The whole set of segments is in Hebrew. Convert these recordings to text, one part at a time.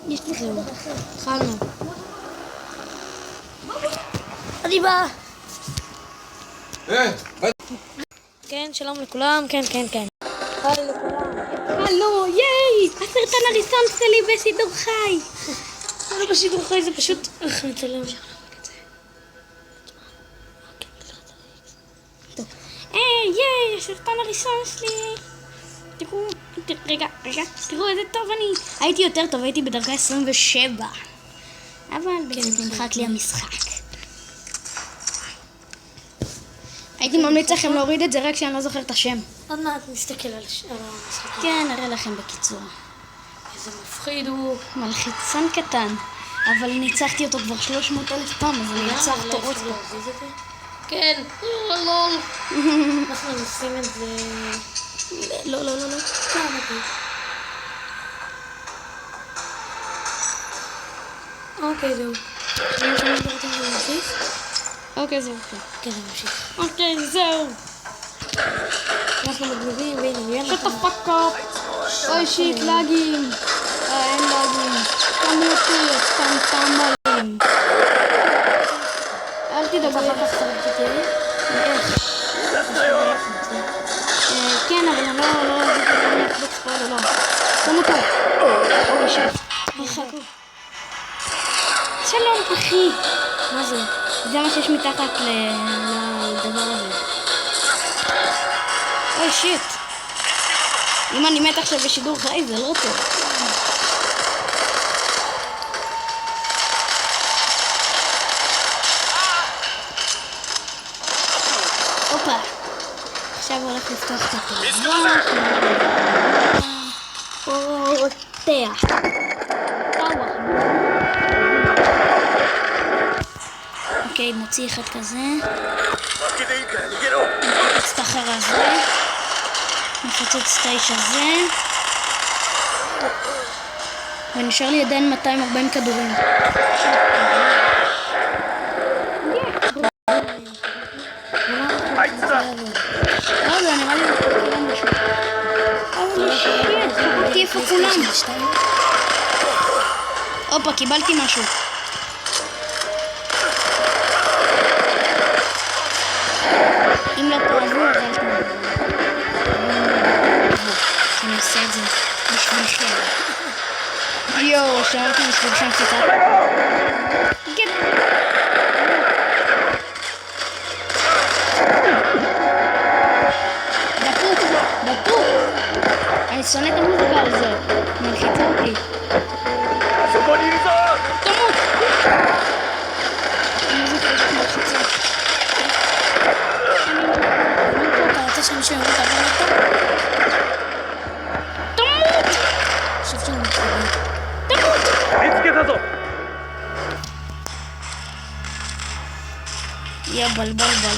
יש לי זהו. התחלנו. אני באה. כן, שלום לכולם, כן. היי לכולם. הלו, ייי! הסרטון הראשון שלי בשידור חי. זה לא בשידור חי, זה פשוט... מצלם. ייי, הסרטון הראשון שלי. תראו, רגע, תראו איזה טוב אני. הייתי יותר טוב, הייתי בדרגה 27. אבל באמת נמחק לי המשחק. הייתי ממליץ לכם להוריד את זה רק שאני לא זוכר את השם. עוד מעט נסתכל על המשחק. כן, נראה לכם בקיצור. איזה מפחיד הוא. מלחיצן קטן. אבל ניצחתי אותו כבר 300,000 פעם, אז אני אצח אותו עוד פעם. כן, לול. אנחנו נשים את זה... לא. כן, אוקיי. אוקיי, זהו. אני שומעת את זה להמשיך? אוקיי, זהו. כן, זה ממשיך. אוקיי, זהו. אנחנו מגניבים, והנה, shut the fuck up. אוי שיט, לגים. אין לגים. תמותי, סתם טמבלים. אל תדאגו. כן, אבל אני לא אגיד את זה אקסבוקס פה, לא. תמותו. אוי שיט. שלום, אחי. מה זה? זה מה שיש מתחת לדבר הזה. אוי שיט. אם אני מת עכשיו בשידור חי זה לא טוב. הופה. עכשיו הולך לפתוח את התאורה. פותח. אוקיי, מוציא אחד כזה. מפוצץ את החרא הזה. מפוצץ את האיש הזה. ונשאר לי עדיין 240 כדורים. לא יודע, נראה לי כולם משהו. אבל שיט, חכתי איפה כולם. הופה, קיבלתי משהו. אם לא תאהבו, אז אל תאהבו. אני עושה את זה בשבילכם. יואו, שמעתי בשבילכם קצת. גט. דפוק. אני שונא את המוזיקה על זה. מלחיצה אותי. תמות. המוזיקה הזאת מלחיצה. אתה רוצה שמישהו יוריד עבר אותו? תמות! חושב שאני מתחילה. תמות! יא בלבל.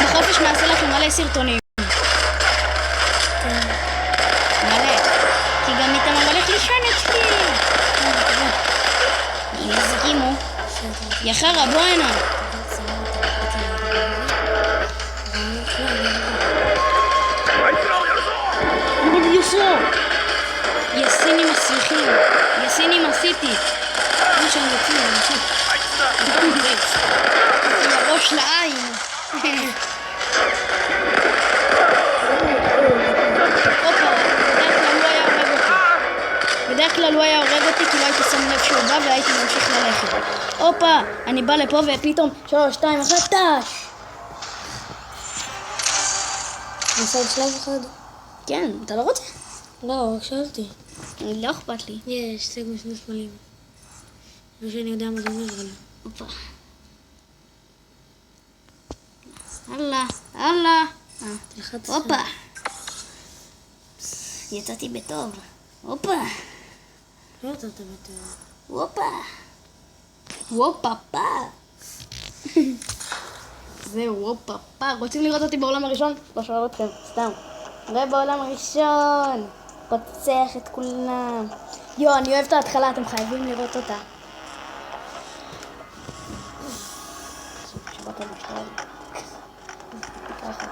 בחופש נעשה לכם מלא סרטונים. מלא. כי גם איתמר הולך לישון אצלי. אם יסכימו. יא חרא, בוא הנה. יסינים מסריחים. יסינים עשיתי. אני שאני יוצאים, אני יוצאים. ראש לעין. בדרך כלל הוא היה הורג אותי כי לא הייתי שם לב שהוא בא והייתי ממשיך ללכת. הופה, אני בא לפה ופתאום 3, 2, 1, טאש. נעשה עוד שלב אחד? כן, אתה לא רוצה? לא, רק שאלתי. לא אכפת לי. יש, סג משני סמלים. לא שאני יודע מה זה אומר, אבל... הופה. הלאה. תלחץ. הופה. יצאתי בטוב. הופה. לא יצאת בטוב. הופה פה. זהו, הופה פה. רוצים לראות אותי בעולם הראשון? לא שואל אתכם, סתם. ובעולם הראשון. רוצח את כולם. אני אוהב את ההתחלה, אתם חייבים לראות אותה. שבאת המשטרה. ככה.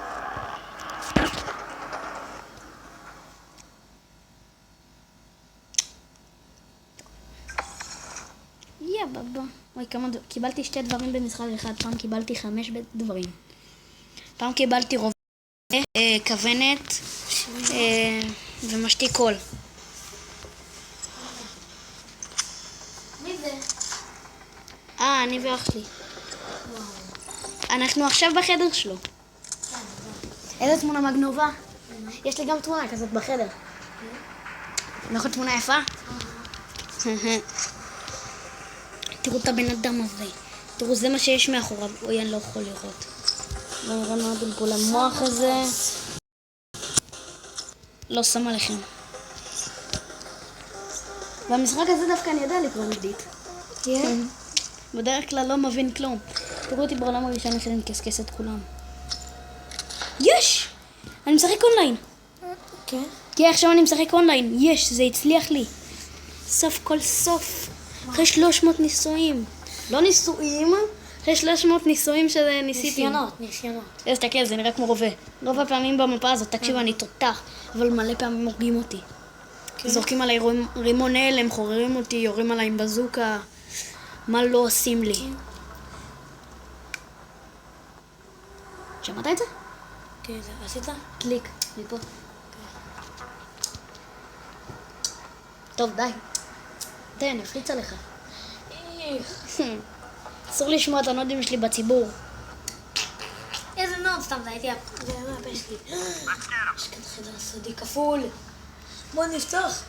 יא בבא. אוי, קיבלתי 2 דברים במשחק אחד. פעם קיבלתי 5 דברים. פעם קיבלתי רובה, כוונת ומשתיק קול. מי זה? אני ואח שלי. אנחנו עכשיו בחדר שלו. איזה תמונה מגנובה? יש לי גם תמונה כזאת בחדר. נכון, תמונה יפה? תראו את הבן אדם הזה. תראו, זה מה שיש מאחוריו. אוי, אני לא יכול לראות. לא נראה מה בלבול המוח הזה. לא שם עליכם. במשחק הזה דווקא אני יודע לקרוא נגדית. כן. בדרך כלל לא מבין כלום. תראו אותי בעולם הראשון איך אני מקסקס את כולם. יש! אני משחק אונליין. כן. כי עכשיו אני משחק אונליין. יש, זה הצליח לי. סוף כל סוף. אחרי 300 ניסויים. לא ניסויים, אחרי 300 ניסויים שניסיתי. ניסיונות. תסתכל, זה נראה כמו רובה. רוב הפעמים במפה הזאת, תקשיב, אני תותח, אבל מלא פעמים הורגים אותי. זורקים עליי רימון הלם, חוררים אותי, יורים עליי עם בזוקה. מה לא עושים לי? שמעת את זה? כן, זה עשית? קליק, מפה. טוב, די. די, אני אפליץ עליך. אסור לשמוע את הנודים שלי בציבור. איזה נוד, סתם, זה הייתי זה היה מהפה שלי. יש כאן חדר סודי כפול. בוא נפתח.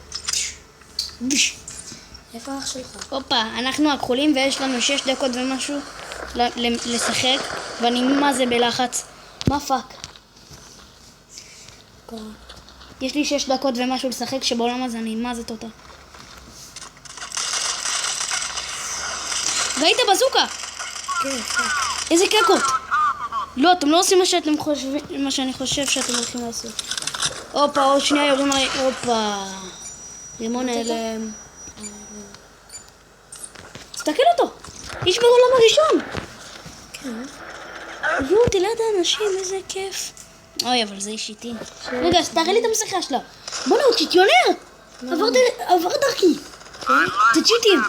איפה אח שלך? הופה, אנחנו הכחולים ויש לנו 6 דקות ומשהו לשחק, ואני מה זה בלחץ. מה פאק? קורה. יש לי 6 דקות ומשהו לשחק, שבעולם הזה אני מה זה תותה. ראית בזוקה? כן, כן. איזה קקות. לא, אתם לא עושים מה שאני חושב שאתם הולכים לעשות. הופה, עוד שנייה יורים עליי. הופה. רימון הלם. תסתכל אותו. איש בעולם הראשון. כן. הביאו אותי ליד האנשים, איזה כיף. אוי, אבל זה איש איתי. רגע, אז תראה לי את המסכה שלה. בוא'נה, הוא צ'יטיונר. עבר דרכי. זה צ'יטים.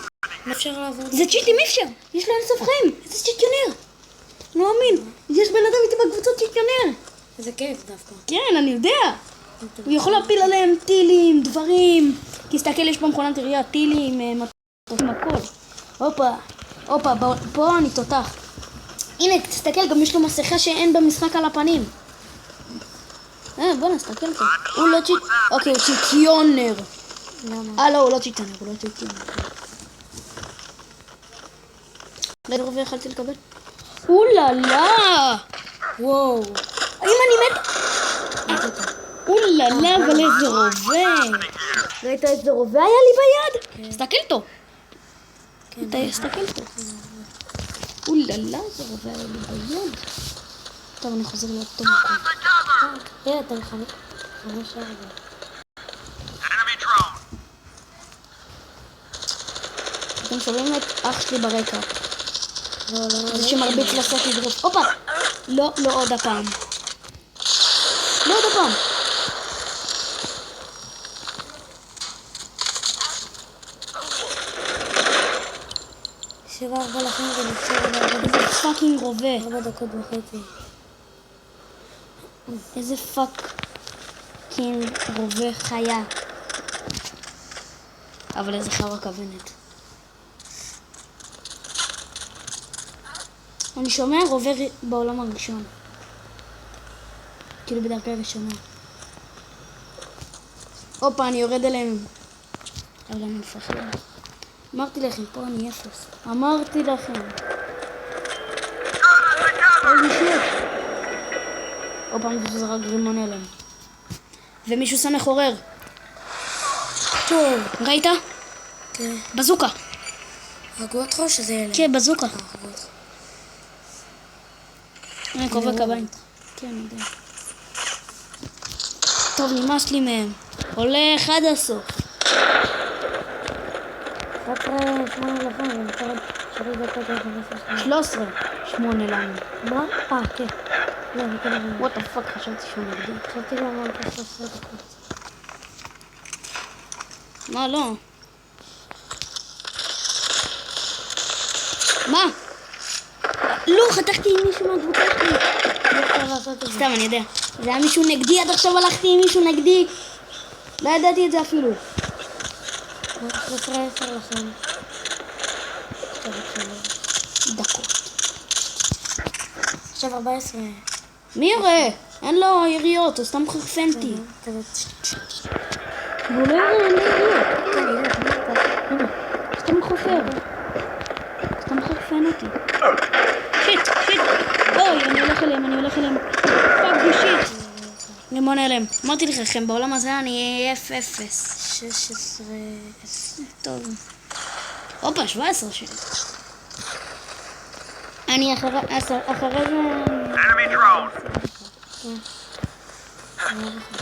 לא אפשר לעבור. זה צ'יטים, אי אפשר. יש לו אינסוף חיים. איזה צ'יטיונר. לא מאמין. יש בן אדם איתי בקבוצות צ'יטיונר. איזה כיף דווקא. כן, אני יודע. הוא יכול להפיל עליהם טילים, דברים. תסתכל, יש במכונת עירייה טילים, מטוסים, הכל. הופה, פה אני תותח. הנה, תסתכל, גם יש לו מסכה שאין במשחק על הפנים. בוא נסתכל פה. הוא לא צ'יט... אוקיי, הוא צ'יטיונר. למה? לא, הוא לא צ'יטיונר, הוא לא צ'יטיונר. לאיזה רובה יכלתי לקבל? אוללה! וואו. אם אני מת... אוללה, אבל איזה רובה. ראית איזה רובה היה לי ביד? תסתכל טוב. תסתכל טוב. אוללה, איזה רובה היה לי ביד. טוב, אני חוזר לאותו מקום. תראה, אתה 5 אתם שומעים את אח שלי ברקע. לא, זה שמרביץ לעשות לדרוף. הופה! לא עוד הפעם. לא עוד הפעם. שבע לכם ונפצר עוד איזה פאקינג רובה. 4 דקות וחצי. איזה פאקינג רובה חיה. אבל איזה חרא כוונת. אני שומע רובה בעולם הראשון. כאילו בדרכי הראשונה. הופה, אני יורד אליהם. אבל אני מפחד. אמרתי לכם, פה אני 0. אמרתי לכם. אוי שיט. הופה, מישהו זרק רימון הלם. ומישהו שם מחורר. טוב. ראית? כן. בזוקה. הרגו אותך או שזה אלה? כן, בזוקה. הרגו אותך. הנה, כובע קביים. כן, אני יודע. טוב, נמאס לי מהם. הולך עד הסוף. 8 לכם ונפרד 3 דקות ו-15 13. 8 לנו. מה? כן. לא, אני כן אבל. וואט הפאק, חשבתי שהוא נגדי. חשבתי למה עוד 13 דקות. מה, לא? מה? לא, חתכתי עם מישהו מהקבוצה שלי. לא אפשר לעשות את זה. סתם, אני יודע. זה היה מישהו נגדי, עד עכשיו הלכתי עם מישהו נגדי. לא ידעתי את זה אפילו. 13-10 לכם. דקות. עכשיו 14. מי יורה? אין לו יריות, הוא סתם חרפן אותי. והוא לא יורה, אין לי יריות. סתם חופר. סתם חרפן אותי. שיט. אוי, אני הולך אליהם. פאק בי שיט. לימון אליהם. אמרתי לכם, בעולם הזה אני 0-0. 16. טוב. הופה, 17 שלי. אני אחרי זה... Enemy drone.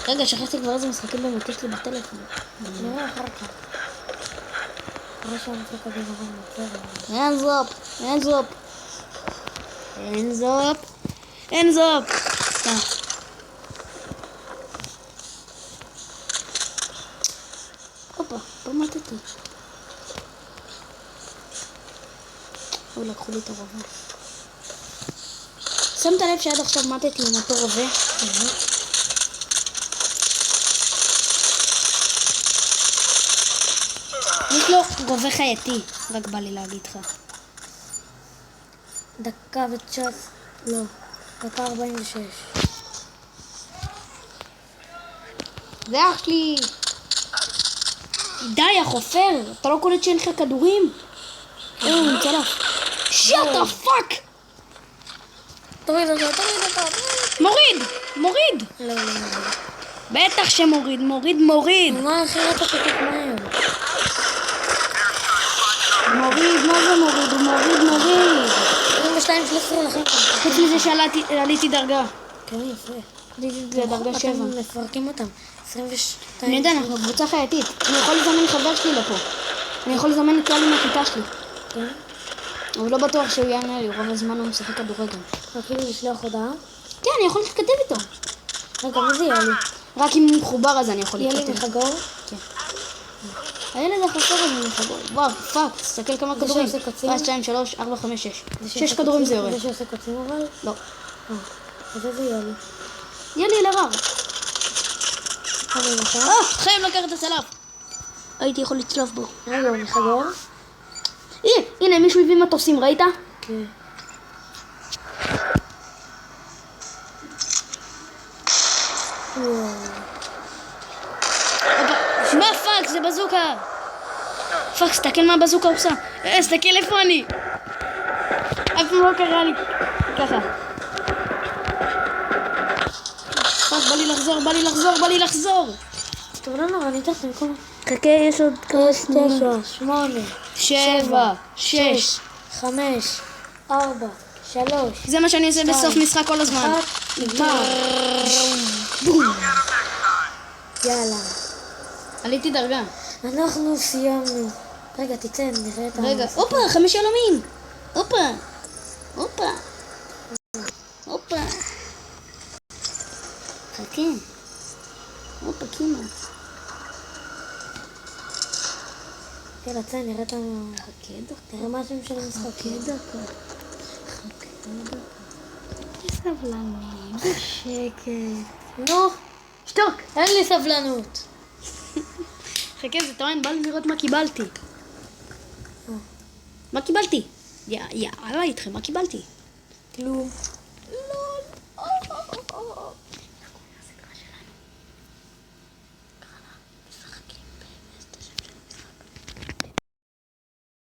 רגע, שכחתי כבר איזה משחקים באמת יש לי בטלפון. נראה אחר כך. אחרי שהמשחק הזה נראה hands up. הופה, במטתי. לקחו לי את הרובה. שמת לב שעד עכשיו מטתי עם אותו רובה? יש לו רובה חייתי, רק בא לי להגיד לך. דקה ו-19. לא. דקה 46. זה אח שלי. די, החופר, אתה לא קולט שאין לך כדורים? הוא נמצא לך. שט הפאק! תוריד אותו. מוריד! לא. בטח שמוריד. מה אחרת אתה כל כך מהר? מה זה מוריד? 22-13 לכם. חוץ מזה שעליתי דרגה. כן, יפה. עליתי לדרגה 7. אתם מפרקים אותם. 22. אני יודע, אנחנו קבוצה חייתית. אני יכול לזמן חבר שלי לפה. אני יכול לזמן את כלל מהכיתה שלי. כן? אבל לא בטוח שהוא יענה לי, רוב הזמן הוא משחק כדורגל. רציתי לשלוח הודעה. כן, אני יכול להתכתב איתו. רגע, מה זה יאלי? רק אם הוא מחובר אז אני יכול יאלי להתכתב. מחגור? כן. הילד החסר הזה מחגור. וואו, פאק, תסתכל כמה כדורים. שעושה קוצים? 1, 2, 3, 4, 5, 6. 6 כדורים זה יורד. זה שעושה קוצים אבל? לא. אז איזה יאלי? יאלי אלהרר. אני נכון? חיים לקח את הצלף. הייתי יכול לצלוף בו. רגע, הוא מחגור? הנה, מישהו הביא מטוסים, ראית? כן. מה פאק, זה בזוקה. פאק, סתכל מה בזוקה עושה. סתכל איפה אני. אף פעם לא קרה לי ככה. פאק, בא לי לחזור. טוב, לא נורא, אני אתן לכם כל... חכה, יש עוד 9, 8, 7, 6. 5, 4, 3, זה מה שאני עושה בסוף משחק כל הזמן. 1, נגמר. יאללה. עליתי דרגה. אנחנו סיימנו. רגע, תצא, נראה את רגע, הופה, 5 יהלומים. הופה. חכה. הופה, כמעט. יאללה, צא, נראה את ה... חכה דקה. תראה מה השם של המשחק. חכה דקה. סבלני, בשקט. נו, שתוק. אין לי סבלנות. חכה, זה טוען, בא לי לראות מה קיבלתי. מה קיבלתי? יאללה איתכם, מה קיבלתי? כלום. לא.